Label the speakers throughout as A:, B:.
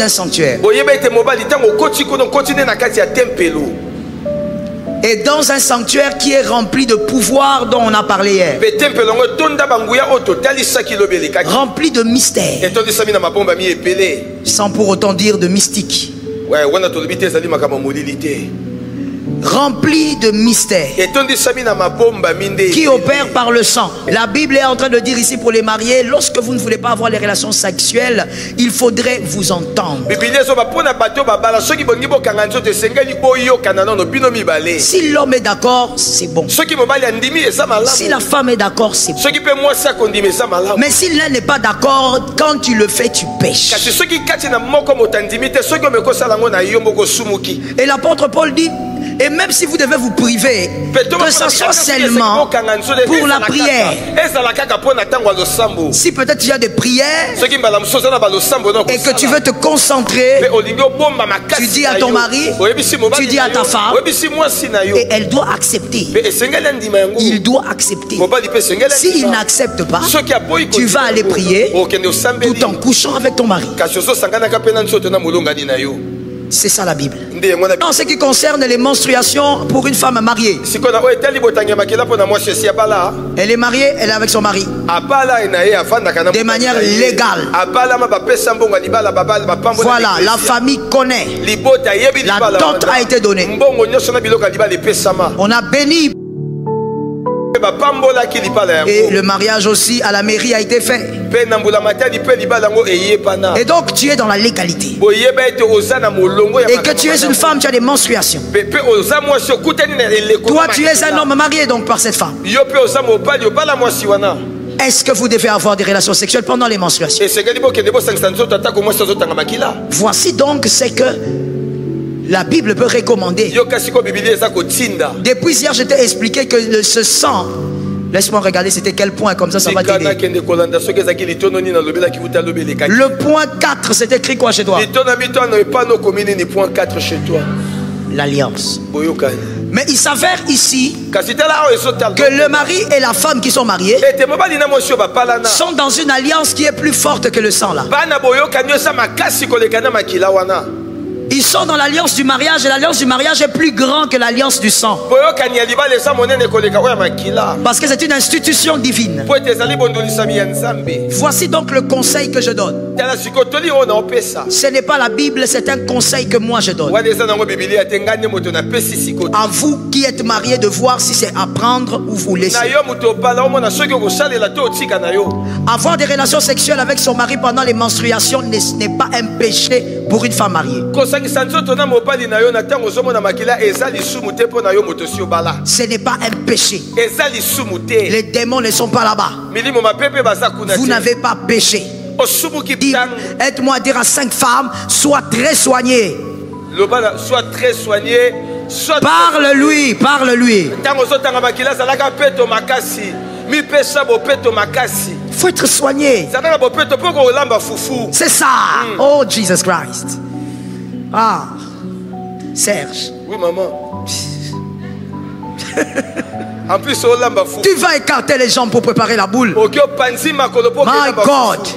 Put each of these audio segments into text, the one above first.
A: d'un sanctuaire. Et dans un sanctuaire qui est rempli de pouvoir dont on a parlé hier. Rempli de mystères. Sans pour autant dire de mystique. Rempli de mystères qui opèrent par le sang. La Bible est en train de dire ici pour les mariés, lorsque vous ne voulez pas avoir les relations sexuelles, il faudrait vous entendre. Si l'homme est d'accord, c'est bon. Si la femme est d'accord, c'est bon. Mais si l'un n'est pas d'accord, quand tu le fais, tu pêches. Et l'apôtre Paul dit, et même si vous devez vous priver, que ce soit seulement pour la prière. Si peut-être tu as des prières et que tu veux te concentrer, tu dis à ton mari, tu dis à ta femme, et elle doit accepter. Il doit accepter. S'il n'accepte pas, tu vas aller prier tout en couchant avec ton mari. C'est ça la Bible. En ce qui concerne les menstruations pour une femme mariée, elle est mariée, elle est avec son mari de manière légale. Voilà, la famille connaît. La dot a été donnée. On a béni. Et le mariage aussi à la mairie a été fait. Et donc tu es dans la légalité. Et que tu es une femme, tu as des menstruations. Toi tu es un homme marié donc par cette femme. Est-ce que vous devez avoir des relations sexuelles pendant les menstruations? Voici donc ce que la Bible peut recommander. Depuis hier, je t'ai expliqué que ce sang, laisse-moi regarder c'était quel point, comme ça va t'aider. Le point 4, c'est écrit quoi chez toi? L'alliance. Mais il s'avère ici que le mari et la femme qui sont mariés sont dans une alliance qui est plus forte que le sang là. Ils sont dans l'alliance du mariage et l'alliance du mariage est plus grande que l'alliance du sang. Parce que c'est une institution divine. Voici donc le conseil que je donne. Ce n'est pas la Bible, c'est un conseil que moi je donne. À vous qui êtes mariés de voir si c'est à prendre ou vous laisser. Avoir des relations sexuelles avec son mari pendant les menstruations n'est pas un péché pour une femme mariée. Ce n'est pas un péché. Les démons ne sont pas là-bas. Vous n'avez pas péché. Aide-moi à dire à 5 femmes, sois très soignées.
B: Sois très soigné.
A: Parle-lui, parle-lui. Il faut être soigné. C'est ça. Oh Jesus Christ. Ah, Serge.
B: Oui, maman. En plus,
A: tu vas écarter les jambes pour préparer la boule. My God.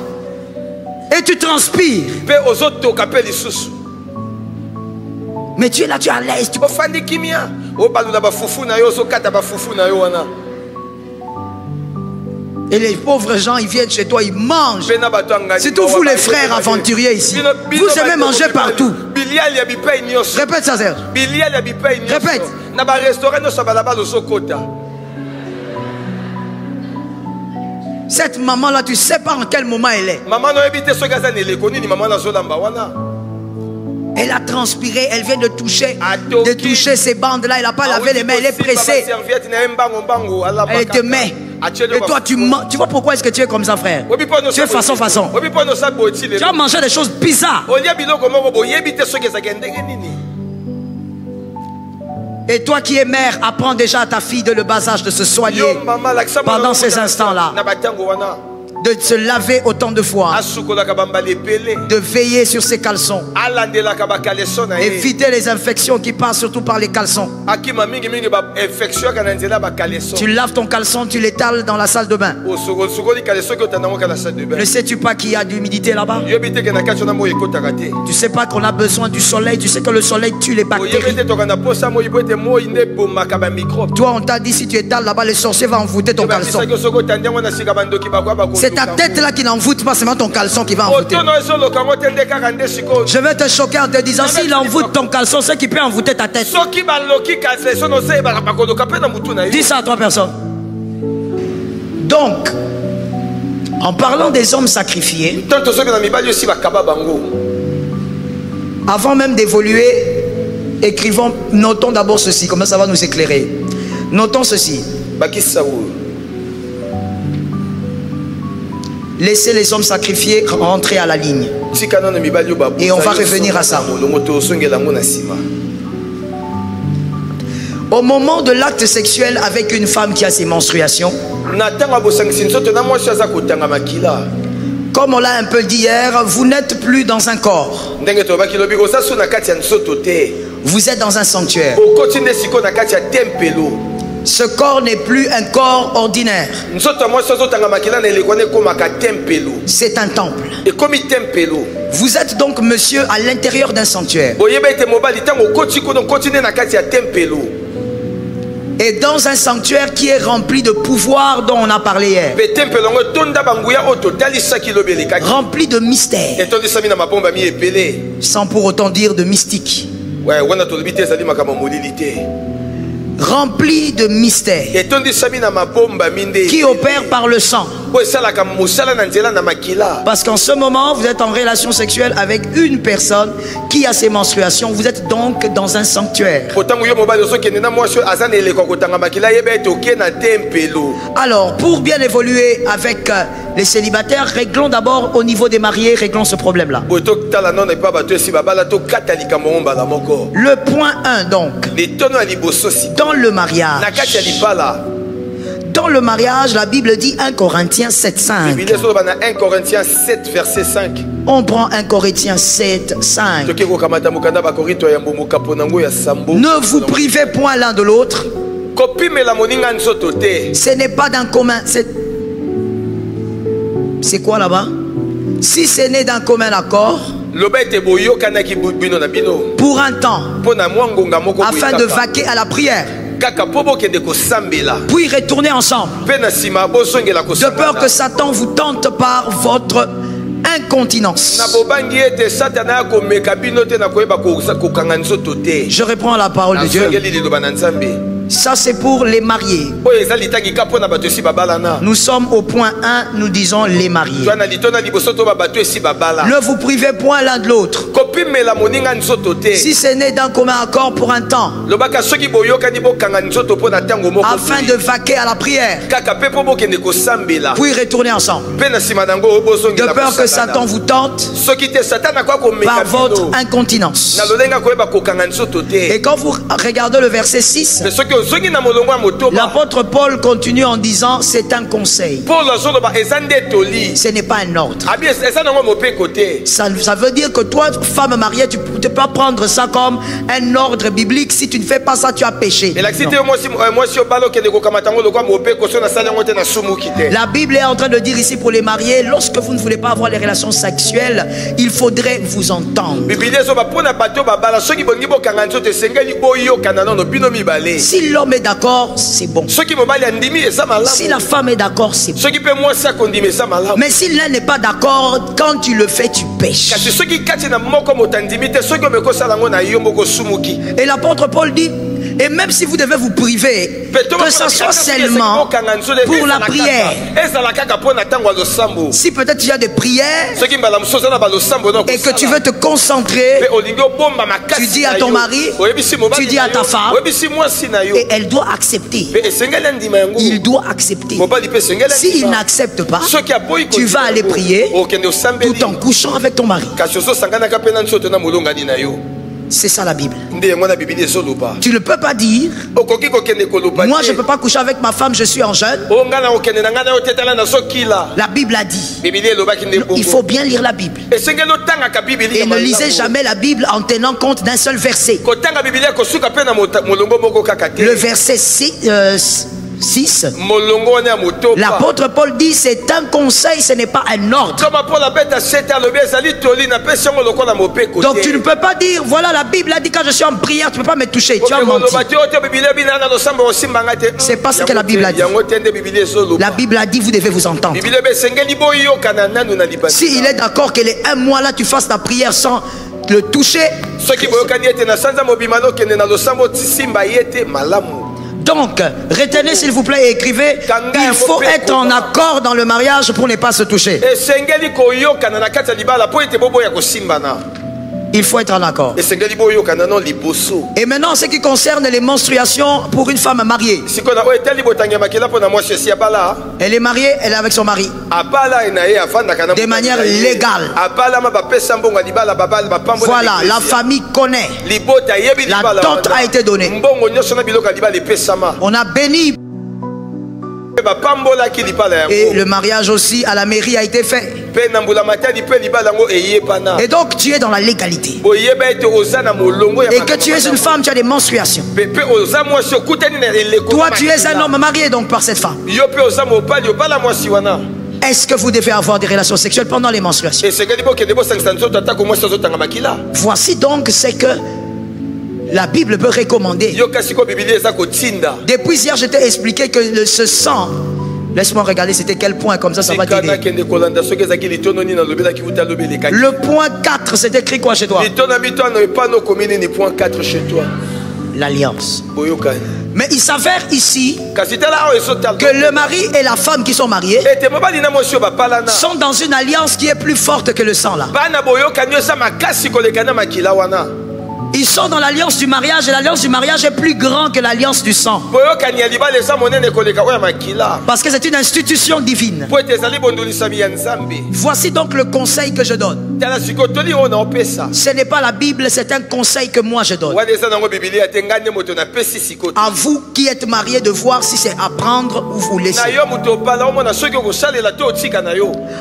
A: Et tu transpires. Mais tu es là, tu es à l'aise. Tu... Et les pauvres gens, ils viennent chez toi, ils mangent. Surtout vous les frères aventuriers ici. Vous aimez manger partout. Répète ça, Serge. Répète. Cette maman-là, tu ne sais pas en quel moment elle est. Elle a transpiré, elle vient de toucher ces bandes-là. Elle n'a pas lavé les mains, elle est pressée. Elle te met. Et toi, tu vois pourquoi est-ce que tu es comme ça, frère? Tu es façon. Tu as mangé des choses bizarres. Et toi qui es mère, apprends déjà à ta fille de le bas âge de se soigner pendant ces instants-là. de se laver autant de fois, de veiller sur ses caleçons, éviter les infections qui passent surtout par les caleçons. Tu laves ton caleçon, tu l'étales dans la salle de bain. Ne sais-tu pas qu'il y a de l'humidité là-bas? Tu sais pas qu'on a besoin du soleil? Tu sais que le soleil tue les bactéries. Toi, on t'a dit si tu étales là-bas, les sorciers vont envoûter ton caleçon. C'est ta tête là qui n'envoûte pas, c'est ton caleçon qui va envoûter. Je vais te choquer en te disant, s'il envoûte ton caleçon, c'est qui peut envoûter ta tête. Dis ça à 3 personnes. Donc, en parlant des hommes sacrifiés, avant même d'évoluer, notons d'abord ceci, comment ça va nous éclairer. Notons ceci. Laissez les hommes sacrifiés rentrer à la ligne. Et on va revenir à ça. Au moment de l'acte sexuel avec une femme qui a ses menstruations, comme on l'a un peu dit hier, vous n'êtes plus dans un corps. Vous êtes dans un sanctuaire. Ce corps n'est plus un corps ordinaire. C'est un temple. Vous êtes donc monsieur à l'intérieur d'un sanctuaire. Et dans un sanctuaire qui est rempli de pouvoir dont on a parlé hier. Rempli de mystères. Sans pour autant dire de mystique. Rempli de mystères qui opèrent par le sang. Parce qu'en ce moment, vous êtes en relation sexuelle avec une personne qui a ses menstruations. Vous êtes donc dans un sanctuaire. Alors, pour bien évoluer avec les célibataires, réglons d'abord au niveau des mariés, réglons ce problème-là. Le point 1 donc. Dans le mariage. Dans le mariage, la Bible dit 1 Corinthiens 7, 5.
B: 1 Corinthiens 7, verset 5.
A: On prend 1 Corinthiens 7, 5. Ne vous privez point l'un de l'autre. Ce n'est pas d'un commun. C'est quoi là-bas? Si ce n'est d'un commun accord, pour un temps, afin de vaquer à la prière, puis retourner ensemble, de peur que Satan vous tente par votre incontinence. Je reprends la parole de Dieu. Ça c'est pour les mariés. Nous sommes au point 1, nous disons les mariés. Ne vous privez point l'un de l'autre. Si ce n'est d'un commun accord pour un temps, afin de vaquer à la prière, puis retourner ensemble, de peur que Satan vous tente par votre incontinence. Et quand vous regardez le verset 6, l'apôtre Paul continue en disant c'est un conseil. Ce n'est pas un ordre. Ça veut dire que toi, femme mariée, tu ne peux pas prendre ça comme un ordre biblique. Si tu ne fais pas ça, tu as péché. La Bible est en train de dire ici pour les mariés, lorsque vous ne voulez pas avoir les relations sexuelles, il faudrait vous entendre. Si l'homme est d'accord, c'est bon. Si la femme est d'accord, c'est bon. Mais si l'un n'est pas d'accord, quand tu le fais, tu pêches. Et l'apôtre Paul dit, et même si vous devez vous priver, que ce soit seulement pour la prière. Si peut-être il y a des prières et que tu veux te concentrer, tu dis à ton mari, tu dis à ta femme, et elle doit accepter. Il doit accepter. S'il n'accepte pas, tu vas aller prier tout en couchant avec ton mari. C'est ça la Bible. Tu ne peux pas dire, moi je ne peux pas coucher avec ma femme, je suis en jeûne. La Bible a dit. Il faut bien lire la Bible. Et ne lisez jamais la Bible en tenant compte d'un seul verset. Le verset 6, l'apôtre Paul dit c'est un conseil, ce n'est pas un ordre. Donc tu ne peux pas dire voilà la Bible a dit quand je suis en prière tu ne peux pas me toucher, tu as menti. C'est pas ce que la Bible a dit. La Bible a dit vous devez vous entendre. Si il est d'accord que les 1 mois là tu fasses ta prière sans le toucher. Donc, retenez s'il vous plaît et écrivez, il faut être en accord dans le mariage pour ne pas se toucher. Il faut être en accord. Et maintenant, ce qui concerne les menstruations pour une femme mariée. Elle est mariée, elle est avec son mari. De manière légale. Voilà, la famille connaît. La dot a été donnée. On a béni. Et le mariage aussi à la mairie a été fait. Et donc tu es dans la légalité. Et que tu es une femme, tu as des menstruations. Toi tu es un homme marié donc par cette femme. Est-ce que vous devez avoir des relations sexuelles pendant les menstruations? Voici donc ce que la Bible peut recommander. Depuis hier, je t'ai expliqué que ce sang, laisse-moi regarder c'était quel point, comme ça va t'aider. Le point 4, c'est écrit quoi chez toi? L'alliance. Mais il s'avère ici que le mari et la femme qui sont mariés sont dans une alliance qui est plus forte que le sang là. Ils sont dans l'alliance du mariage et l'alliance du mariage est plus grande que l'alliance du sang. Parce que c'est une institution divine. Voici donc le conseil que je donne. Ce n'est pas la Bible, c'est un conseil que moi je donne. À vous qui êtes mariés de voir si c'est à prendre ou vous laisser.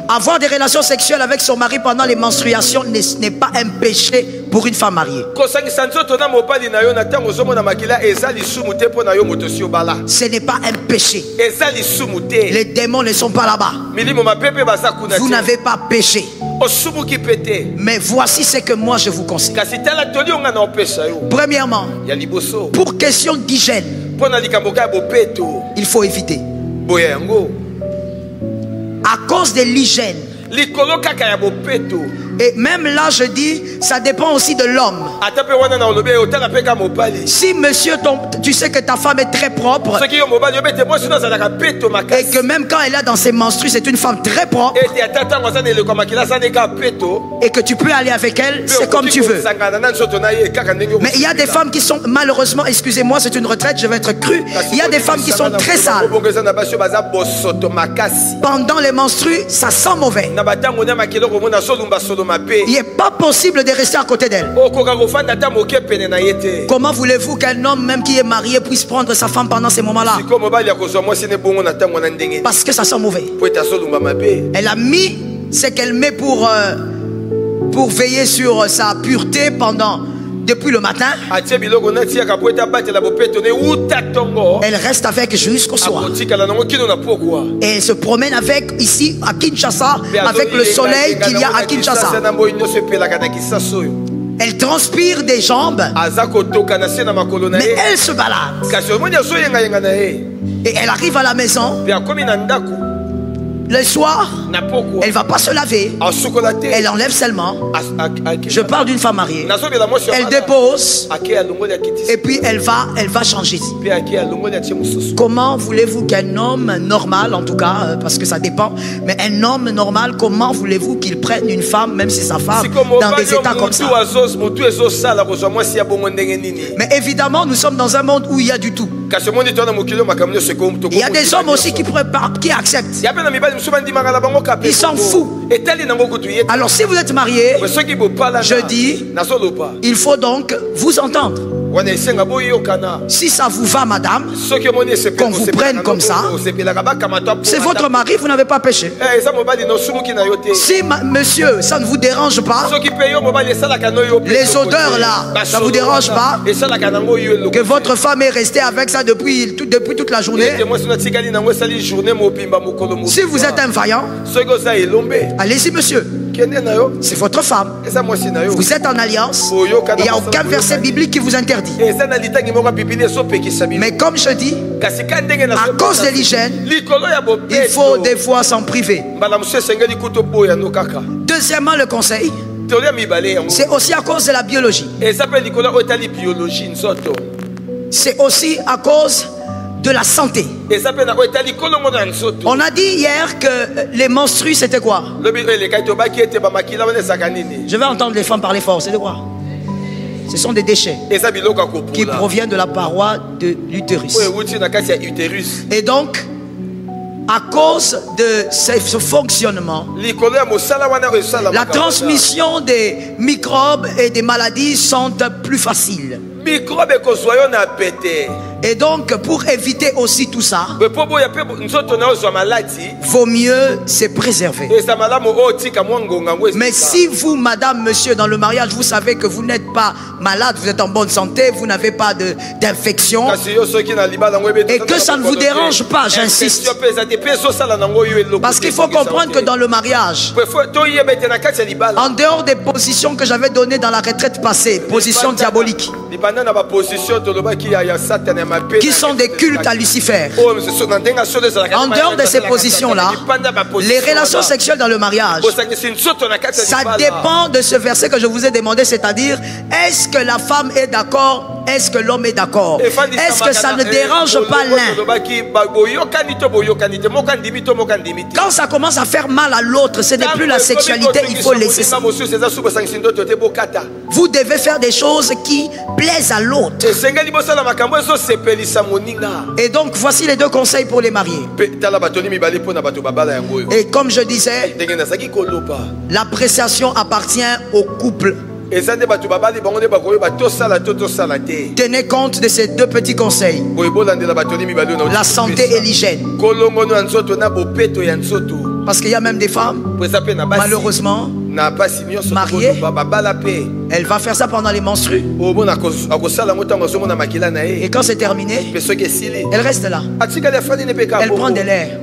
A: Avoir des relations sexuelles avec son mari pendant les menstruations n'est pas un péché pour une femme mariée. Ce n'est pas un péché. Les démons ne sont pas là-bas. Vous n'avez pas péché. Mais voici ce que moi je vous conseille. Premièrement, pour question d'hygiène, il faut éviter. À cause de l'hygiène. Et même là je dis, ça dépend aussi de l'homme. Si monsieur, tu sais que ta femme est très propre et que même quand elle est dans ses menstrues, c'est une femme très propre et que tu peux aller avec elle, c'est comme tu veux. Mais il y a des femmes qui sont malheureusement, excusez-moi, c'est une retraite, je vais être cru. Il y a des femmes qui sont très sales. Pendant les menstrues, ça sent mauvais. Il n'est pas possible de rester à côté d'elle. Comment voulez-vous qu'un homme même qui est marié puisse prendre sa femme pendant ces moments-là? Parce que ça sent mauvais. Elle a mis ce qu'elle met pour veiller sur sa pureté depuis le matin. Elle reste avec jusqu'au soir. Et elle se promène avec ici à Kinshasa, avec le soleil qu'il y a à Kinshasa. Elle transpire des jambes, mais elle se balade. Et elle arrive à la maison. Le soir, elle ne va pas se laver. Elle enlève seulement. Je parle d'une femme mariée. Elle dépose. Et puis elle va changer. Comment voulez-vous qu'un homme normal, en tout cas, parce que ça dépend, mais un homme normal, comment voulez-vous qu'il prenne une femme, même si sa femme, dans des états comme ça? Mais évidemment, nous sommes dans un monde où il y a du tout. Il y a des hommes aussi qui acceptent. Il s'en fout. Alors si vous êtes marié, je dis, il faut donc vous entendre. Si ça vous va, madame, qu'on vous prenne comme ça, c'est votre mari, vous n'avez pas péché. Si monsieur, ça ne vous dérange pas, les odeurs là, ça ne vous dérange pas, que votre femme est restée avec ça depuis toute la journée. Si vous êtes un vaillant, allez-y monsieur. C'est votre femme. Vous êtes en alliance. Il n'y a aucun verset biblique qui vous interdit. Mais comme je dis, à cause de l'hygiène, il faut des fois s'en priver. Deuxièmement, le conseil, c'est aussi à cause de la biologie. C'est aussi à cause de la santé. On a dit hier que les menstrues c'était quoi? Je vais entendre les femmes parler fort. C'était quoi? Ce sont des déchets qui proviennent de la paroi de l'utérus. Et donc, à cause de ce fonctionnement, la transmission des microbes et des maladies sont plus faciles. Et donc, pour éviter aussi tout ça, vaut mieux se préserver. Mais si vous, madame, monsieur, dans le mariage, vous savez que vous n'êtes pas malade, vous êtes en bonne santé, vous n'avez pas d'infection, et que ça ne vous dérange pas, j'insiste. Parce qu'il faut comprendre que dans le mariage, en dehors des positions que j'avais données dans la retraite passée, positions diaboliques, qui sont des cultes à Lucifer. En dehors de ces positions-là, les relations sexuelles dans le mariage, ça dépend de ce verset que je vous ai demandé, c'est-à-dire, est-ce que la femme est d'accord? Est-ce que l'homme est d'accord? Est-ce que ça ne dérange pas l'un? Quand ça commence à faire mal à l'autre, ce n'est plus la sexualité, il faut laisser ça. Vous devez faire des choses qui plaisent à l'autre. Et donc voici les deux conseils pour les mariés. Et comme je disais, l'appréciation appartient au couple. Tenez compte de ces deux petits conseils: la santé et l'hygiène. Parce qu'il y a même des femmes, malheureusement, mariée, elle va faire ça pendant les menstrues. Et quand c'est terminé, elle reste là. Elle prend de l'air.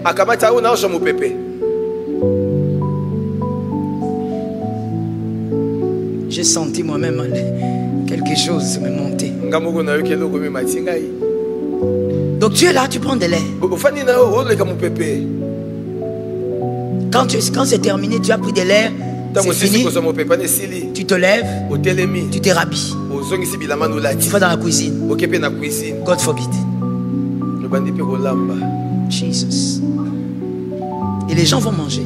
A: J'ai senti moi-même quelque chose me monter. Donc tu es là, tu prends de l'air. Quand c'est terminé, tu as pris de l'air, c'est fini, tu te lèves, tu te rhabilles, tu vas dans la cuisine. God forbid. Jesus. Et les gens vont manger.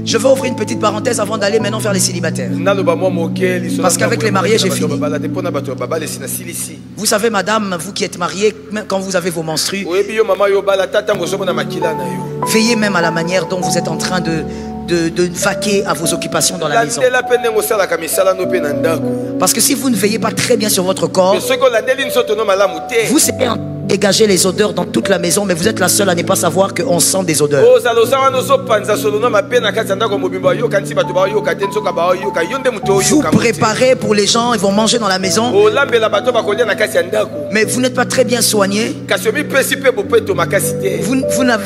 A: Je vais ouvrir une petite parenthèse avant d'aller maintenant faire les célibataires. Parce qu'avec les mariés, j'ai fini. Vous savez, madame, vous qui êtes mariée, quand vous avez vos menstrues, veillez même à la manière dont vous êtes en train de vaquer à vos occupations dans la maison. Parce que si vous ne veillez pas très bien sur votre corps, vous serez en dégager les odeurs dans toute la maison, mais vous êtes la seule à ne pas savoir qu'on sent des odeurs. Vous préparez pour les gens, ils vont manger dans la maison, mais vous n'êtes pas très bien soigné.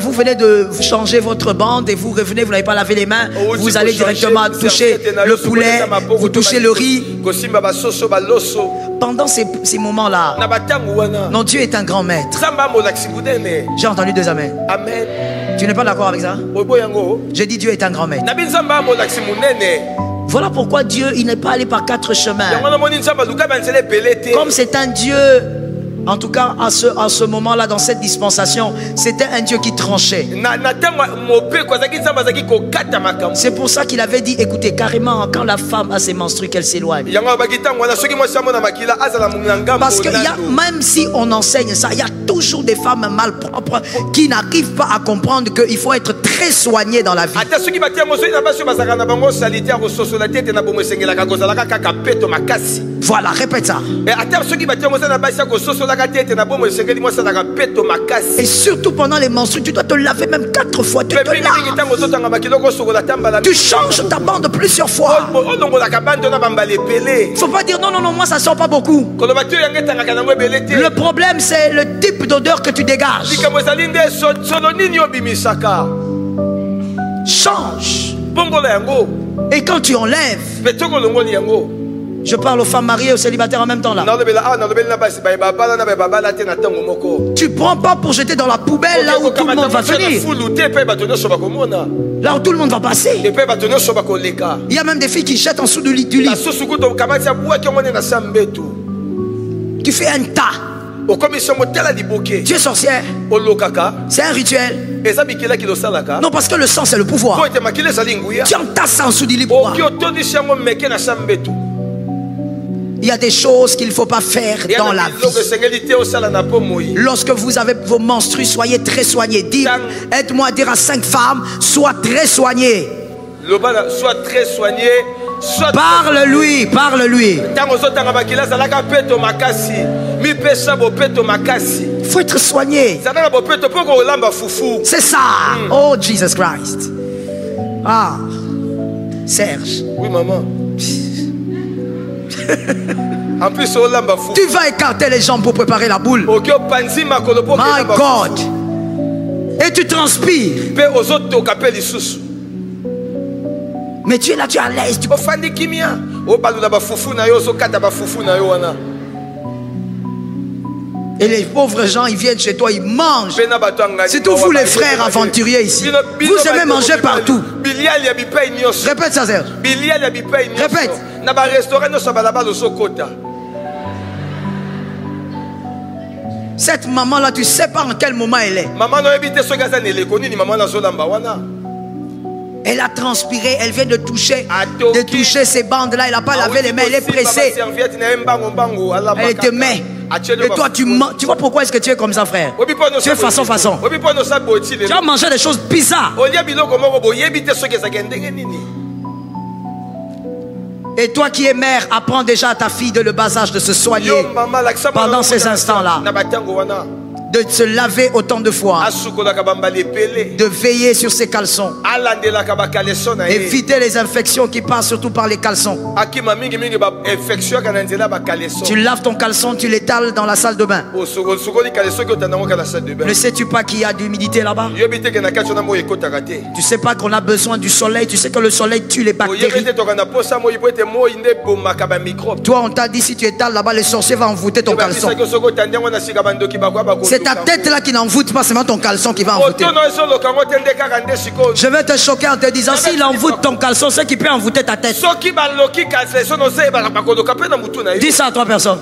A: Vous venez de changer votre bande et vous revenez, vous n'avez pas lavé les mains, vous allez directement toucher le poulet, vous touchez le riz. Pendant ces moments-là, non, Dieu est un grand maître. J'ai entendu deux amens. Amen. Tu n'es pas d'accord avec ça? J'ai dit Dieu est un grand maître. Voilà pourquoi Dieu, il n'est pas allé par quatre chemins. Comme c'est un Dieu En tout cas, à ce moment-là, dans cette dispensation, c'était un Dieu qui tranchait. C'est pour ça qu'il avait dit, écoutez, carrément, quand la femme a ses menstrues, qu'elle s'éloigne. Parce que même si on enseigne ça, il y a toujours des femmes malpropres qui n'arrivent pas à comprendre qu'il faut être très soigné dans la vie. Voilà, répète ça. Et surtout pendant les menstrues, tu dois te laver même 4 fois. Tu te laves. Tu changes ta bande plusieurs fois. Il ne faut pas dire non, non, non, moi ça sort pas beaucoup. Le problème c'est le type d'odeur que tu dégages. Change. Et quand tu enlèves, je parle aux femmes mariées et aux célibataires en même temps là. Tu prends pas pour jeter dans la poubelle là où tout le monde va venir. Là où tout le monde va passer. Il y a même des filles qui jettent en dessous du lit. Tu fais un tas. Tu es sorcière. C'est un rituel. Non, parce que le sang c'est le pouvoir. Tu entasses en dessous du lit. Il y a des choses qu'il ne faut pas faire dans la vie. Lorsque vous avez vos menstrues, soyez très soignés. Aide-moi à dire à 5 femmes, sois très soigné.
B: Sois très soigné.
A: Parle-lui, parle-lui. Il faut être soigné. C'est ça. Oh, Jesus Christ. Ah, Serge.
B: Oui, maman. En plus,
A: tu vas écarter les jambes pour préparer la boule. My God. Et tu transpires. Mais tu es là, tu es à l'aise. Et les pauvres gens, ils viennent chez toi, ils mangent. Surtout vous les frères aventuriers ici. Vous aimez manger partout. Répète ça, Serge. Répète. Cette maman-là, tu ne sais pas en quel moment elle est. Elle a transpiré, elle vient de toucher ces bandes-là. Elle n'a pas lavé les mains, elle est pressée. Elle te met. Et toi, tu vois pourquoi est-ce que tu es comme ça, frère? Tu es façon. Tu vas manger des choses bizarres. Et toi qui es mère, apprends déjà à ta fille de le bas âge de se soigner pendant ces instants-là. De se laver autant de fois, de veiller sur ses caleçons, éviter les infections qui passent surtout par les caleçons. Tu laves ton caleçon, tu l'étales dans la salle de bain. Ne sais-tu pas qu'il y a de l'humidité là-bas? Tu sais pas qu'on a besoin du soleil? Tu sais que le soleil tue les bactéries. Toi on t'a dit si tu étales là-bas, les sorciers vont envoûter ton caleçon. C'est ta tête là qui n'envoûte pas, c'est ton caleçon qui va envoûter. Je vais te choquer en te disant, s'il envoûte ton caleçon, c'est qui peut envoûter ta tête. Dis ça à 3 personnes.